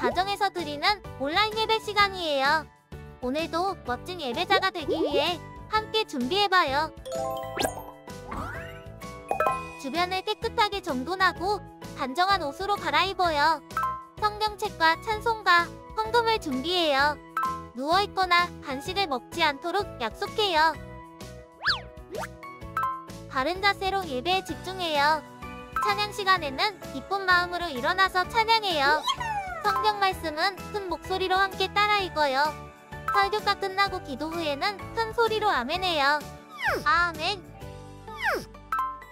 가정에서 드리는 온라인 예배 시간이에요. 오늘도 멋진 예배자가 되기 위해 함께 준비해봐요. 주변을 깨끗하게 정돈하고 단정한 옷으로 갈아입어요. 성경책과 찬송가, 헌금을 준비해요. 누워있거나 간식을 먹지 않도록 약속해요. 바른 자세로 예배에 집중해요. 찬양 시간에는 기쁜 마음으로 일어나서 찬양해요. 성경 말씀은 큰 목소리로 함께 따라 읽어요. 설교가 끝나고 기도 후에는 큰 소리로 아멘해요. 아멘.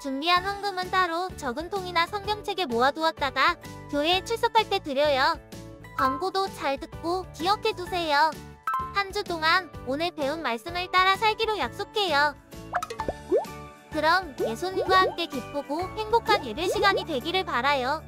준비한 헌금은 따로 적은 통이나 성경책에 모아두었다가 교회에 출석할 때 드려요. 광고도 잘 듣고 기억해두세요. 한 주 동안 오늘 배운 말씀을 따라 살기로 약속해요. 그럼 예수님과 함께 기쁘고 행복한 예배 시간이 되기를 바라요.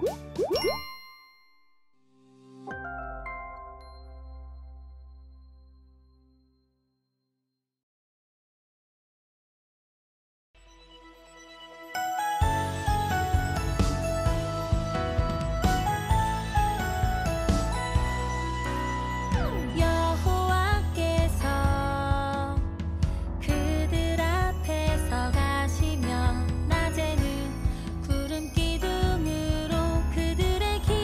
그들의 길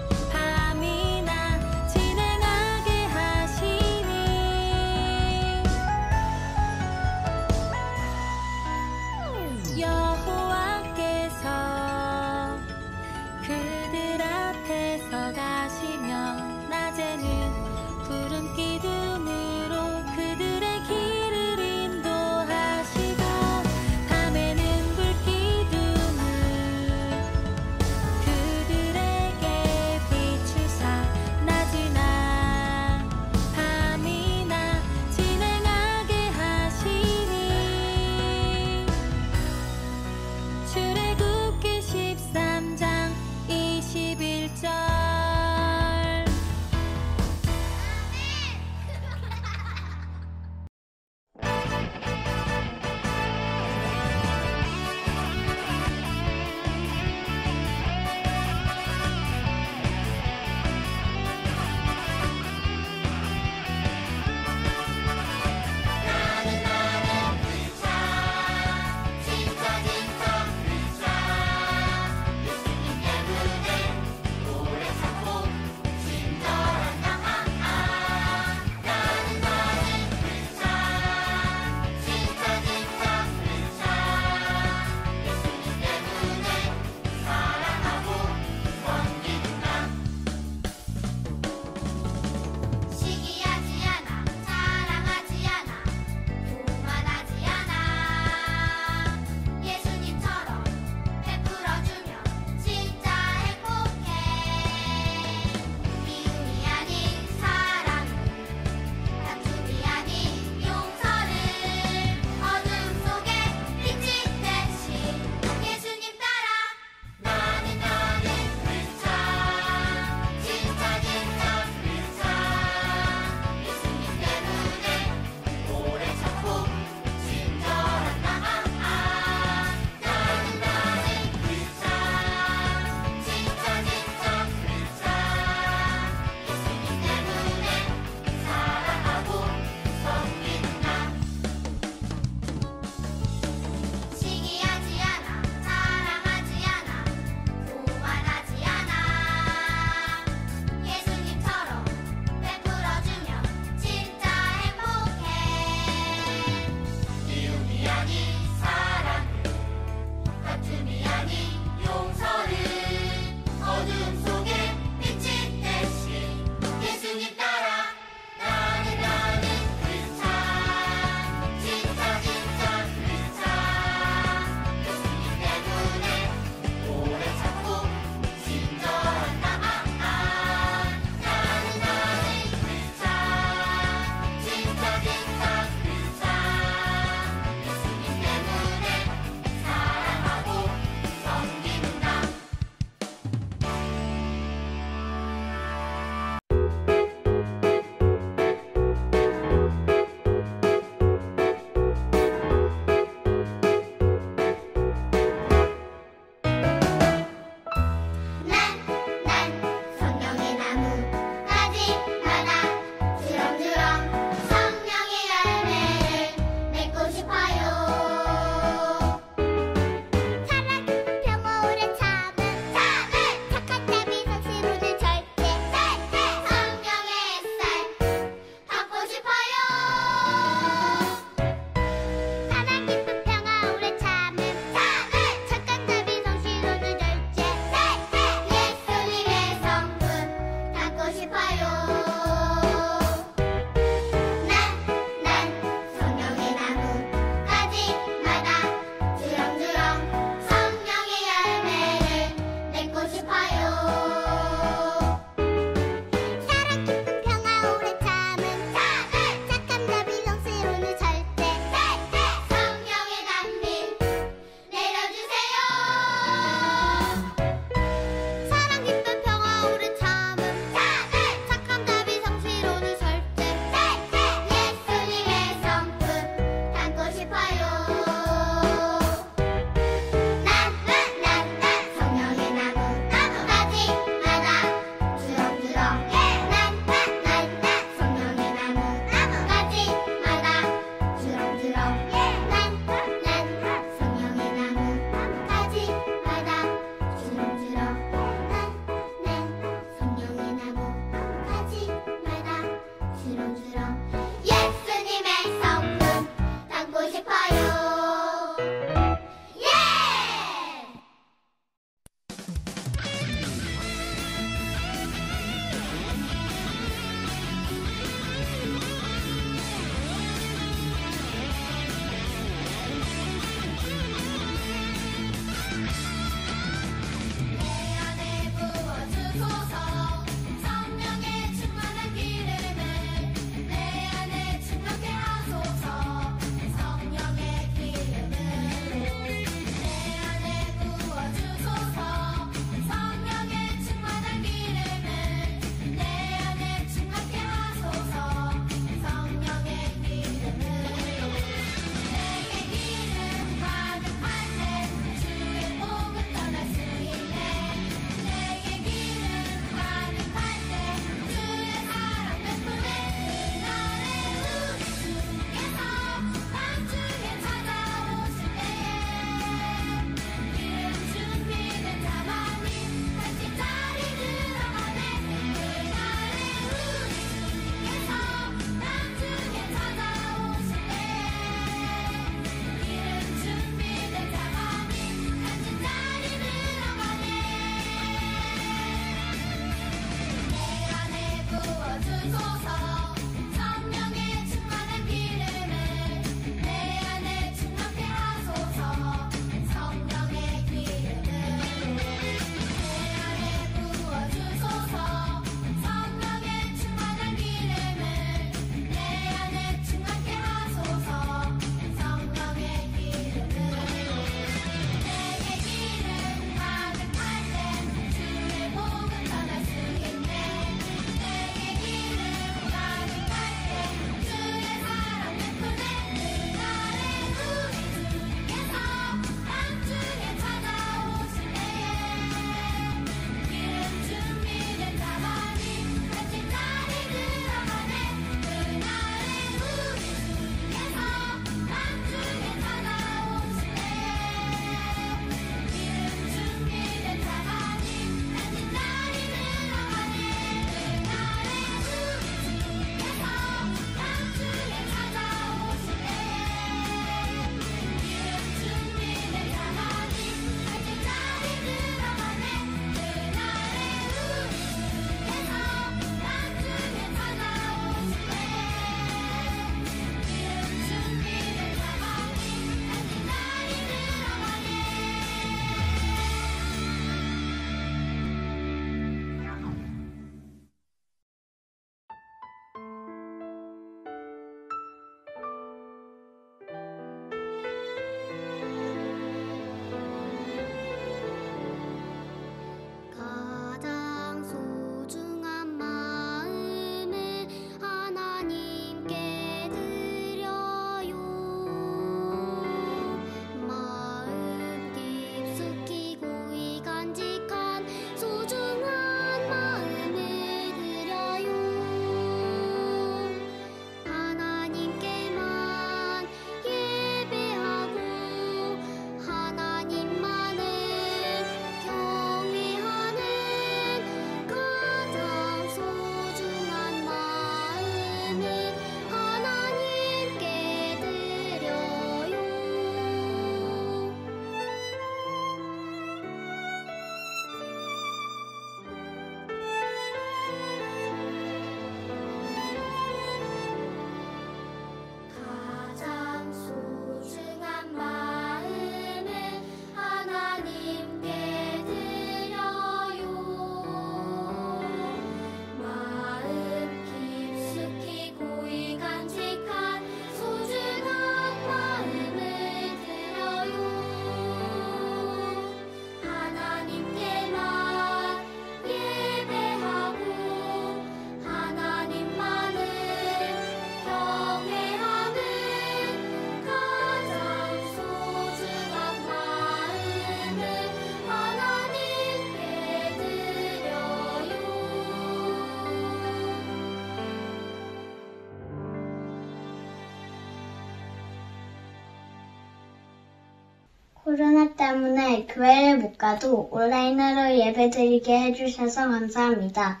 코로나 때문에 교회를 못 가도 온라인으로 예배드리게 해주셔서 감사합니다.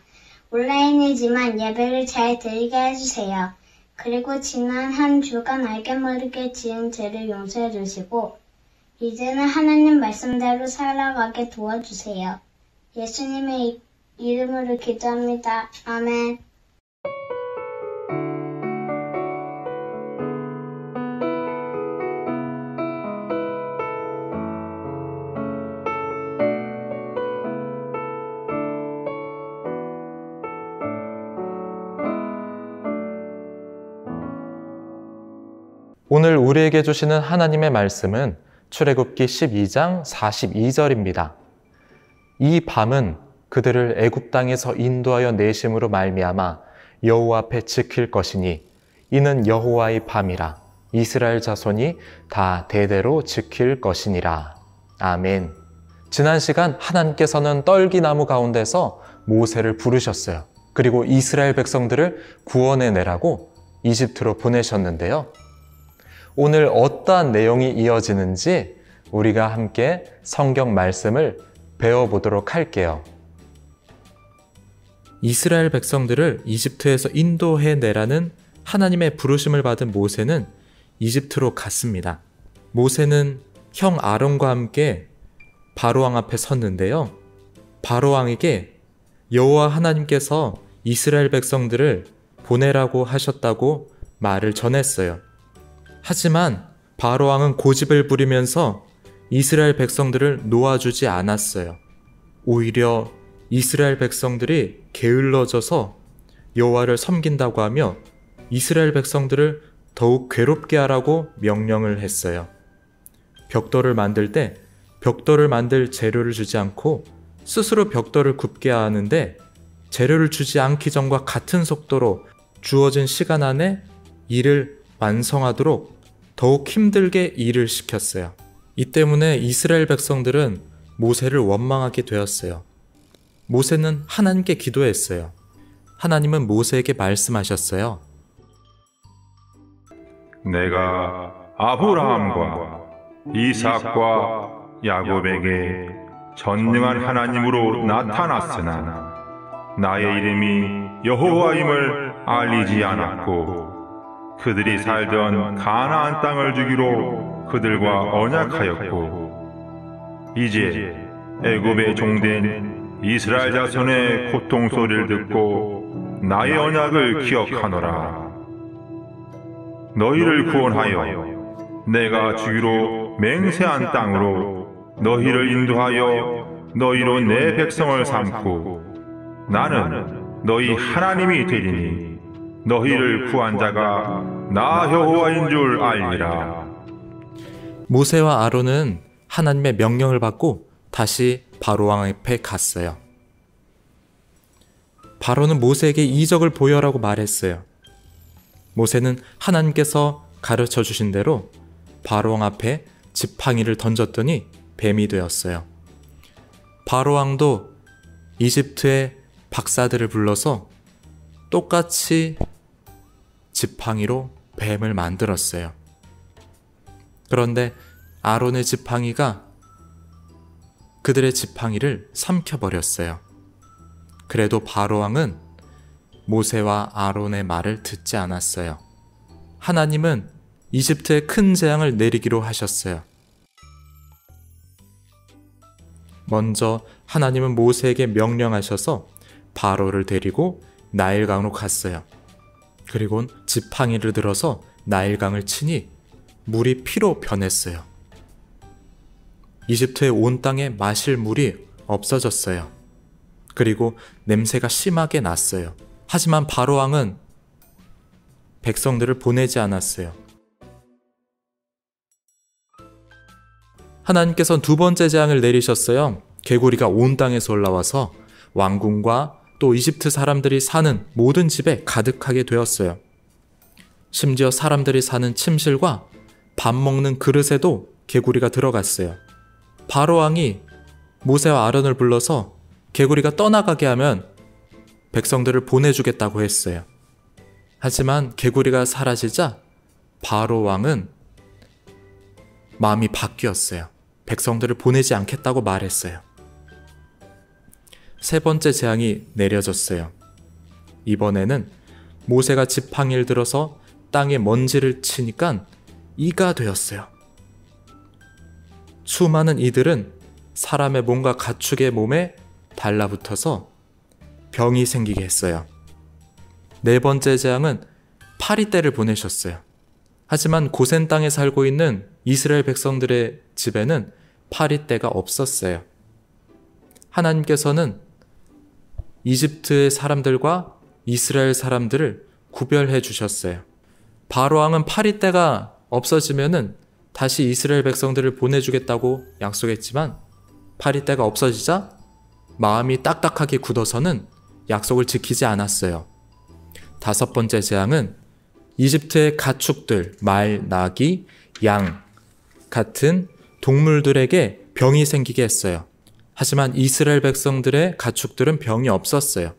온라인이지만 예배를 잘 드리게 해주세요. 그리고 지난 한 주간 알게 모르게 지은 죄를 용서해 주시고 이제는 하나님 말씀대로 살아가게 도와주세요. 예수님의 이름으로 기도합니다. 아멘. 오늘 우리에게 주시는 하나님의 말씀은 출애굽기 12장 42절입니다. 이 밤은 그들을 애굽 땅에서 인도하여 내심으로 말미암아 여호와 앞에 지킬 것이니 이는 여호와의 밤이라 이스라엘 자손이 다 대대로 지킬 것이니라. 아멘. 지난 시간 하나님께서는 떨기나무 가운데서 모세를 부르셨어요. 그리고 이스라엘 백성들을 구원해내라고 이집트로 보내셨는데요. 오늘 어떠한 내용이 이어지는지 우리가 함께 성경 말씀을 배워보도록 할게요. 이스라엘 백성들을 이집트에서 인도해내라는 하나님의 부르심을 받은 모세는 이집트로 갔습니다. 모세는 형 아론과 함께 바로왕 앞에 섰는데요. 바로왕에게 여호와 하나님께서 이스라엘 백성들을 보내라고 하셨다고 말을 전했어요. 하지만 바로왕은 고집을 부리면서 이스라엘 백성들을 놓아주지 않았어요. 오히려 이스라엘 백성들이 게을러져서 여호와를 섬긴다고 하며 이스라엘 백성들을 더욱 괴롭게 하라고 명령을 했어요. 벽돌을 만들 때 벽돌을 만들 재료를 주지 않고 스스로 벽돌을 굽게 하는데 재료를 주지 않기 전과 같은 속도로 주어진 시간 안에 일을 완성하도록 더욱 힘들게 일을 시켰어요. 이 때문에 이스라엘 백성들은 모세를 원망하게 되었어요. 모세는 하나님께 기도했어요. 하나님은 모세에게 말씀하셨어요. 내가 아브라함과 이삭과 야곱에게 전능한 하나님으로 나타났으나 나의 이름이 여호와임을 알리지 않았고 그들이 살던 가나안 땅을 주기로 그들과 언약하였고 이제 애굽에 종된 이스라엘 자손의 고통 소리를 듣고 나의 언약을 기억하노라. 너희를 구원하여 내가 주기로 맹세한 땅으로 너희를 인도하여 너희로 내 백성을 삼고 나는 너희 하나님이 되리니 너희를 구한 자가 나 여호와인 줄 알리라. 모세와 아론은 하나님의 명령을 받고 다시 바로왕 앞에 갔어요. 바로는 모세에게 이적을 보여라고 말했어요. 모세는 하나님께서 가르쳐 주신 대로 바로왕 앞에 지팡이를 던졌더니 뱀이 되었어요. 바로왕도 이집트의 박사들을 불러서 똑같이 지팡이로 뱀을 만들었어요. 그런데 아론의 지팡이가 그들의 지팡이를 삼켜버렸어요. 그래도 바로왕은 모세와 아론의 말을 듣지 않았어요. 하나님은 이집트에 큰 재앙을 내리기로 하셨어요. 먼저 하나님은 모세에게 명령하셔서 바로를 데리고 나일강으로 갔어요. 그리고 지팡이를 들어서 나일강을 치니 물이 피로 변했어요. 이집트의 온 땅에 마실 물이 없어졌어요. 그리고 냄새가 심하게 났어요. 하지만 바로왕은 백성들을 보내지 않았어요. 하나님께서는 두 번째 재앙을 내리셨어요. 개구리가 온 땅에서 올라와서 왕궁과 또 이집트 사람들이 사는 모든 집에 가득하게 되었어요. 심지어 사람들이 사는 침실과 밥 먹는 그릇에도 개구리가 들어갔어요. 바로왕이 모세와 아론을 불러서 개구리가 떠나가게 하면 백성들을 보내주겠다고 했어요. 하지만 개구리가 사라지자 바로왕은 마음이 바뀌었어요. 백성들을 보내지 않겠다고 말했어요. 세 번째 재앙이 내려졌어요. 이번에는 모세가 지팡이를 들어서 땅에 먼지를 치니까 이가 되었어요. 수많은 이들은 사람의 몸과 가축의 몸에 달라붙어서 병이 생기게 했어요. 네 번째 재앙은 파리떼를 보내셨어요. 하지만 고센 땅에 살고 있는 이스라엘 백성들의 집에는 파리떼가 없었어요. 하나님께서는 이집트의 사람들과 이스라엘 사람들을 구별해 주셨어요. 바로왕은 파리떼가 없어지면은 다시 이스라엘 백성들을 보내주겠다고 약속했지만 파리떼가 없어지자 마음이 딱딱하게 굳어서는 약속을 지키지 않았어요. 다섯 번째 재앙은 이집트의 가축들, 말, 나귀, 양 같은 동물들에게 병이 생기게 했어요. 하지만 이스라엘 백성들의 가축들은 병이 없었어요.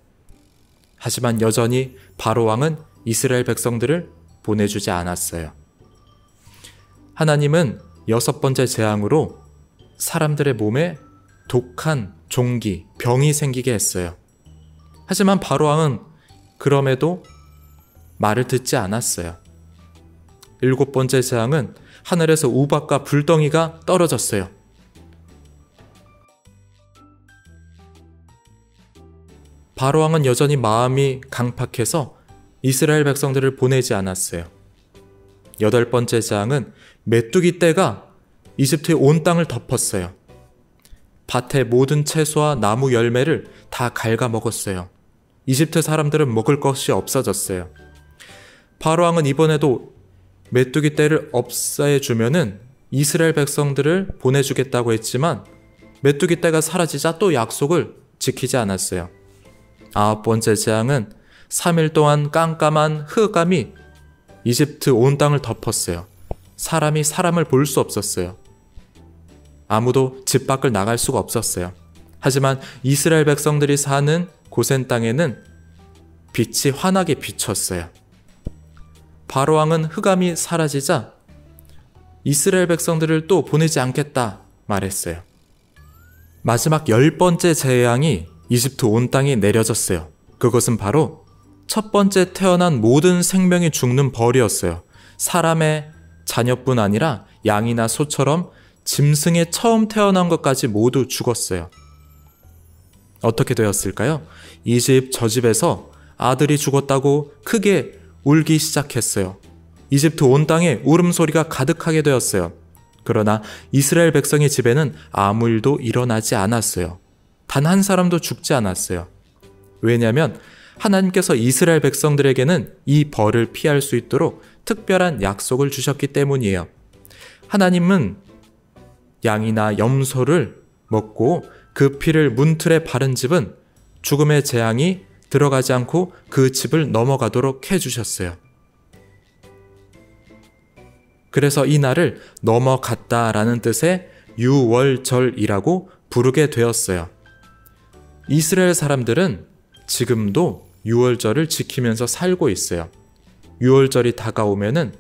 하지만 여전히 바로왕은 이스라엘 백성들을 보내주지 않았어요. 하나님은 여섯 번째 재앙으로 사람들의 몸에 독한 종기, 병이 생기게 했어요. 하지만 바로왕은 그럼에도 말을 듣지 않았어요. 일곱 번째 재앙은 하늘에서 우박과 불덩이가 떨어졌어요. 바로왕은 여전히 마음이 강팍해서 이스라엘 백성들을 보내지 않았어요. 여덟 번째 재앙은 메뚜기 떼가 이집트의 온 땅을 덮었어요. 밭의 모든 채소와 나무 열매를 다 갉아먹었어요. 이집트 사람들은 먹을 것이 없어졌어요. 바로왕은 이번에도 메뚜기 떼를 없애주면은 이스라엘 백성들을 보내주겠다고 했지만 메뚜기 떼가 사라지자 또 약속을 지키지 않았어요. 아홉 번째 재앙은 3일 동안 깜깜한 흑암이 이집트 온 땅을 덮었어요. 사람이 사람을 볼 수 없었어요. 아무도 집 밖을 나갈 수가 없었어요. 하지만 이스라엘 백성들이 사는 고센 땅에는 빛이 환하게 비쳤어요. 바로왕은 흑암이 사라지자 이스라엘 백성들을 또 보내지 않겠다 말했어요. 마지막 10번째 재앙이 이집트 온 땅에 내려졌어요. 그것은 바로 첫 번째 태어난 모든 생명이 죽는 벌이었어요. 사람의 자녀뿐 아니라 양이나 소처럼 짐승에 처음 태어난 것까지 모두 죽었어요. 어떻게 되었을까요? 이 집 저 집에서 아들이 죽었다고 크게 울기 시작했어요. 이집트 온 땅에 울음소리가 가득하게 되었어요. 그러나 이스라엘 백성의 집에는 아무 일도 일어나지 않았어요. 단 한 사람도 죽지 않았어요. 왜냐하면 하나님께서 이스라엘 백성들에게는 이 벌을 피할 수 있도록 특별한 약속을 주셨기 때문이에요. 하나님은 양이나 염소를 먹고 그 피를 문틀에 바른 집은 죽음의 재앙이 들어가지 않고 그 집을 넘어가도록 해주셨어요. 그래서 이 날을 넘어갔다라는 뜻의 유월절이라고 부르게 되었어요. 이스라엘 사람들은 지금도 유월절을 지키면서 살고 있어요. 유월절이 다가오면은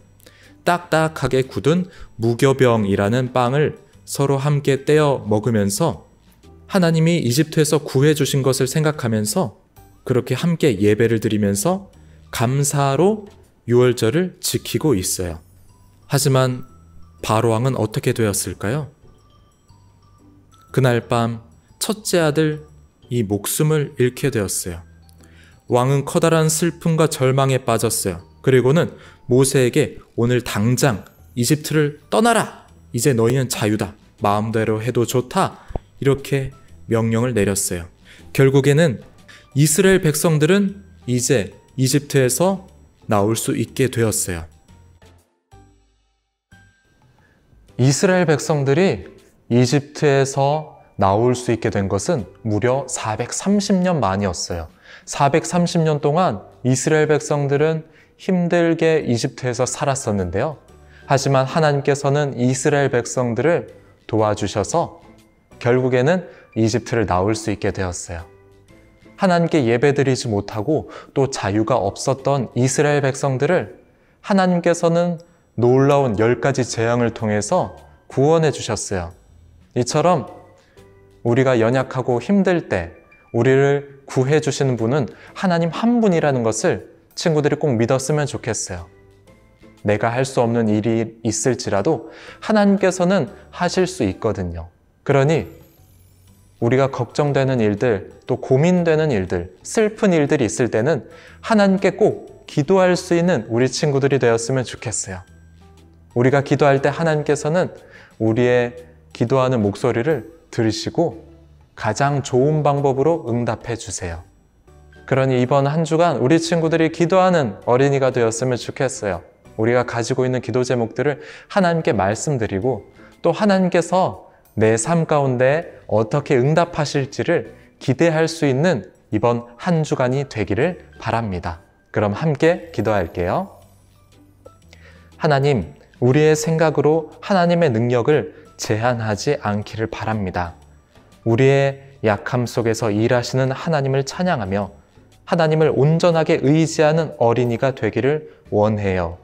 딱딱하게 굳은 무교병이라는 빵을 서로 함께 떼어 먹으면서 하나님이 이집트에서 구해주신 것을 생각하면서 그렇게 함께 예배를 드리면서 감사로 유월절을 지키고 있어요. 하지만 바로왕은 어떻게 되었을까요? 그날 밤 첫째 아들 이 목숨을 잃게 되었어요. 왕은 커다란 슬픔과 절망에 빠졌어요. 그리고는 모세에게 오늘 당장 이집트를 떠나라! 이제 너희는 자유다. 마음대로 해도 좋다. 이렇게 명령을 내렸어요. 결국에는 이스라엘 백성들은 이제 이집트에서 나올 수 있게 되었어요. 이스라엘 백성들이 이집트에서 나올 수 있게 된 것은 무려 430년 만이었어요. 430년 동안 이스라엘 백성들은 힘들게 이집트에서 살았었는데요. 하지만 하나님께서는 이스라엘 백성들을 도와주셔서 결국에는 이집트를 나올 수 있게 되었어요. 하나님께 예배드리지 못하고 또 자유가 없었던 이스라엘 백성들을 하나님께서는 놀라운 10가지 재앙을 통해서 구원해 주셨어요. 이처럼 우리가 연약하고 힘들 때 우리를 구해주시는 분은 하나님 한 분이라는 것을 친구들이 꼭 믿었으면 좋겠어요. 내가 할 수 없는 일이 있을지라도 하나님께서는 하실 수 있거든요. 그러니 우리가 걱정되는 일들, 또 고민되는 일들, 슬픈 일들이 있을 때는 하나님께 꼭 기도할 수 있는 우리 친구들이 되었으면 좋겠어요. 우리가 기도할 때 하나님께서는 우리의 기도하는 목소리를 들으시고 가장 좋은 방법으로 응답해 주세요. 그러니 이번 한 주간 우리 친구들이 기도하는 어린이가 되었으면 좋겠어요. 우리가 가지고 있는 기도 제목들을 하나님께 말씀드리고 또 하나님께서 내 삶 가운데 어떻게 응답하실지를 기대할 수 있는 이번 한 주간이 되기를 바랍니다. 그럼 함께 기도할게요. 하나님, 우리의 생각으로 하나님의 능력을 제한하지 않기를 바랍니다. 우리의 약함 속에서 일하시는 하나님을 찬양하며 하나님을 온전하게 의지하는 어린이가 되기를 원해요.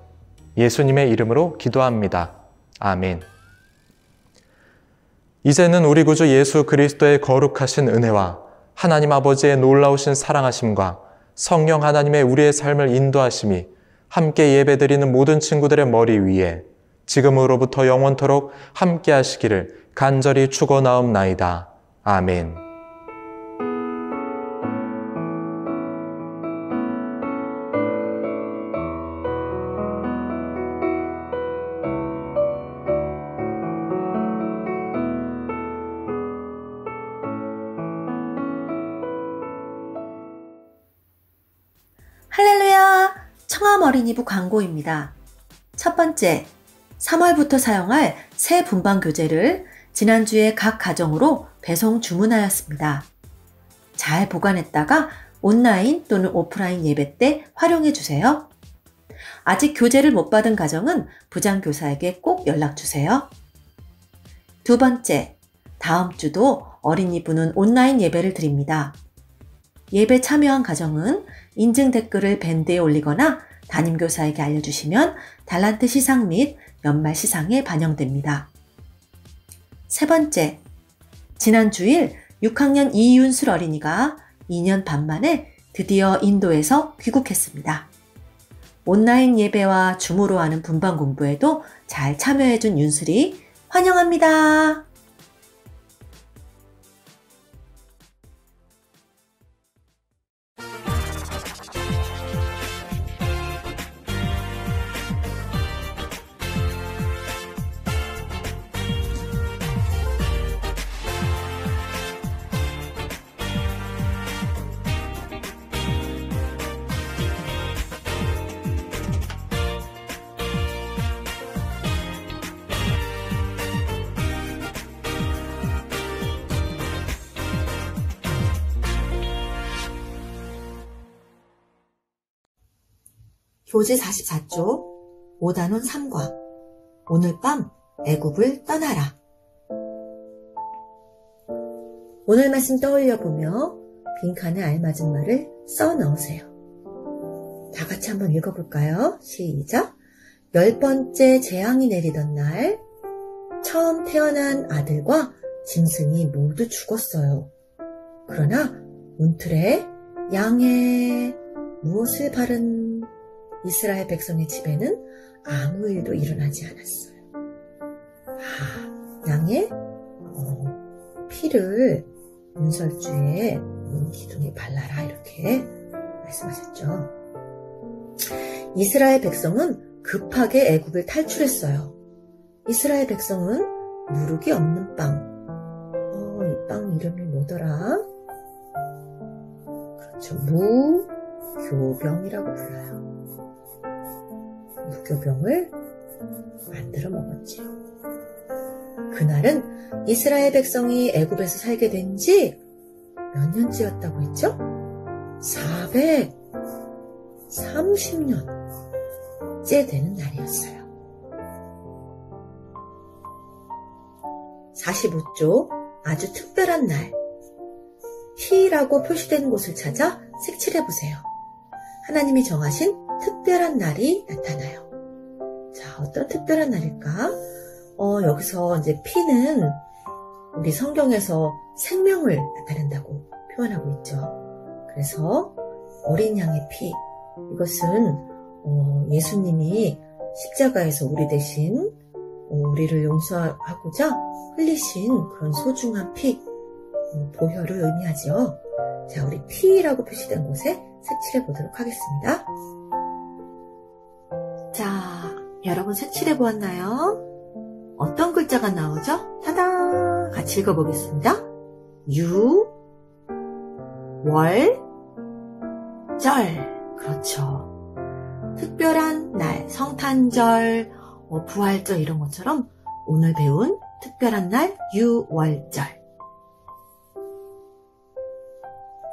예수님의 이름으로 기도합니다. 아멘. 이제는 우리 구주 예수 그리스도의 거룩하신 은혜와 하나님 아버지의 놀라우신 사랑하심과 성령 하나님의 우리의 삶을 인도하심이 함께 예배드리는 모든 친구들의 머리 위에 지금으로부터 영원토록 함께 하시기를 간절히 축원하옵나이다. 아멘. 할렐루야! 청암어린이부 광고입니다. 첫 번째, 3월부터 사용할 새 분방 교재를 지난주에 각 가정으로 배송 주문하였습니다. 잘 보관했다가 온라인 또는 오프라인 예배 때 활용해 주세요. 아직 교재를 못 받은 가정은 부장교사에게 꼭 연락 주세요. 두 번째, 다음 주도 어린이부는 온라인 예배를 드립니다. 예배 참여한 가정은 인증 댓글을 밴드에 올리거나 담임교사에게 알려주시면 달란트 시상 및 연말 시상에 반영됩니다. 세 번째, 지난 주일 6학년 이윤술 어린이가 2년 반 만에 드디어 인도에서 귀국했습니다. 온라인 예배와 줌으로 하는 분방 공부에도 잘 참여해준 윤술이 환영합니다. 교재 44쪽 5단원 3과 오늘 밤 애굽을 떠나라. 오늘 말씀 떠올려보며 빈칸에 알맞은 말을 써 넣으세요. 다 같이 한번 읽어볼까요? 시작! 10번째 재앙이 내리던 날 처음 태어난 아들과 짐승이 모두 죽었어요. 그러나 문틀에 양에 무엇을 바른 이스라엘 백성의 집에는 아무 일도 일어나지 않았어요. 양의 피를 문설주에 문 기둥에 발라라 이렇게 말씀하셨죠. 이스라엘 백성은 급하게 애굽을 탈출했어요. 이스라엘 백성은 누룩이 없는 빵. 이 빵 이름이 뭐더라? 그렇죠. 무교병이라고 불러요. 무교병을 만들어 먹었지요. 그날은 이스라엘 백성이 애굽에서 살게 된 지 몇 년째였다고 했죠? 430년째 되는 날이었어요. 45쪽 아주 특별한 날, T라고 표시된 곳을 찾아 색칠해보세요. 하나님이 정하신 특별한 날이 나타나요. 자, 어떤 특별한 날일까? 여기서 이제 P는 우리 성경에서 생명을 나타낸다고 표현하고 있죠. 그래서 어린 양의 피, 이것은 예수님이 십자가에서 우리 대신 우리를 용서하고자 흘리신 그런 소중한 피, 보혈을 의미하죠. 자, 우리 피라고 표시된 곳에 색칠해 보도록 하겠습니다. 자, 여러분 색칠해 보았나요? 어떤 글자가 나오죠? 타다! 같이 읽어보겠습니다. 유, 월, 절. 그렇죠. 특별한 날, 성탄절, 부활절 이런 것처럼 오늘 배운 특별한 날, 유월절.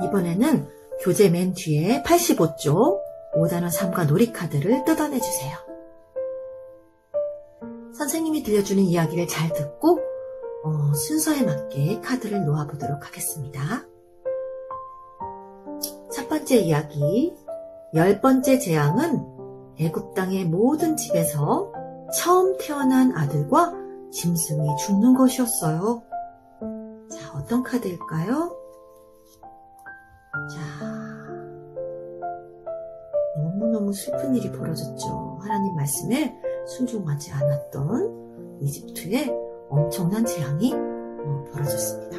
이번에는 교재 맨 뒤에 85쪽 5단원 3과 놀이카드를 뜯어내주세요. 선생님이 들려주는 이야기를 잘 듣고 순서에 맞게 카드를 놓아보도록 하겠습니다. 첫 번째 이야기, 10번째 재앙은 애굽 땅의 모든 집에서 처음 태어난 아들과 짐승이 죽는 것이었어요. 자, 어떤 카드일까요? 자, 너무너무 슬픈 일이 벌어졌죠. 하나님 말씀에 순종하지 않았던 이집트에 엄청난 재앙이 벌어졌습니다.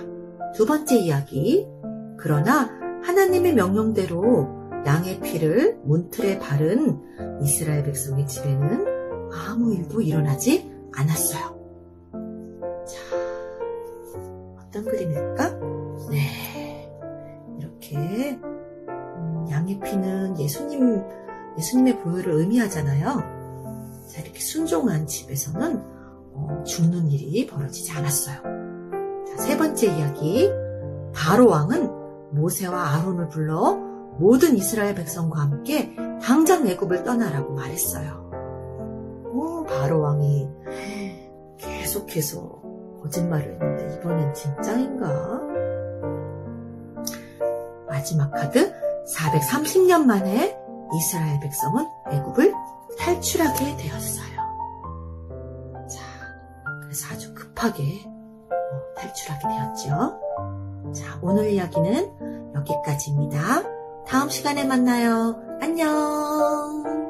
두 번째 이야기, 그러나 하나님의 명령대로 양의 피를 문틀에 바른 이스라엘 백성의 집에는 아무 일도 일어나지 않았어요. 자, 어떤 그림일까? 네, 이렇게 양의 피는 예수님의 보혈을 의미하잖아요. 자, 이렇게 순종한 집에서는 죽는 일이 벌어지지 않았어요. 자, 세 번째 이야기, 바로 왕은 모세와 아론을 불러 모든 이스라엘 백성과 함께 당장 애굽을 떠나라고 말했어요. 바로 왕이 계속해서 거짓말을 했는데 이번엔 진짜인가? 마지막 카드, 430년 만에 이스라엘 백성은 애굽을 탈출하게 되었어요. 자, 그래서 아주 급하게 탈출하게 되었죠. 자, 오늘 이야기는 여기까지입니다. 다음 시간에 만나요. 안녕.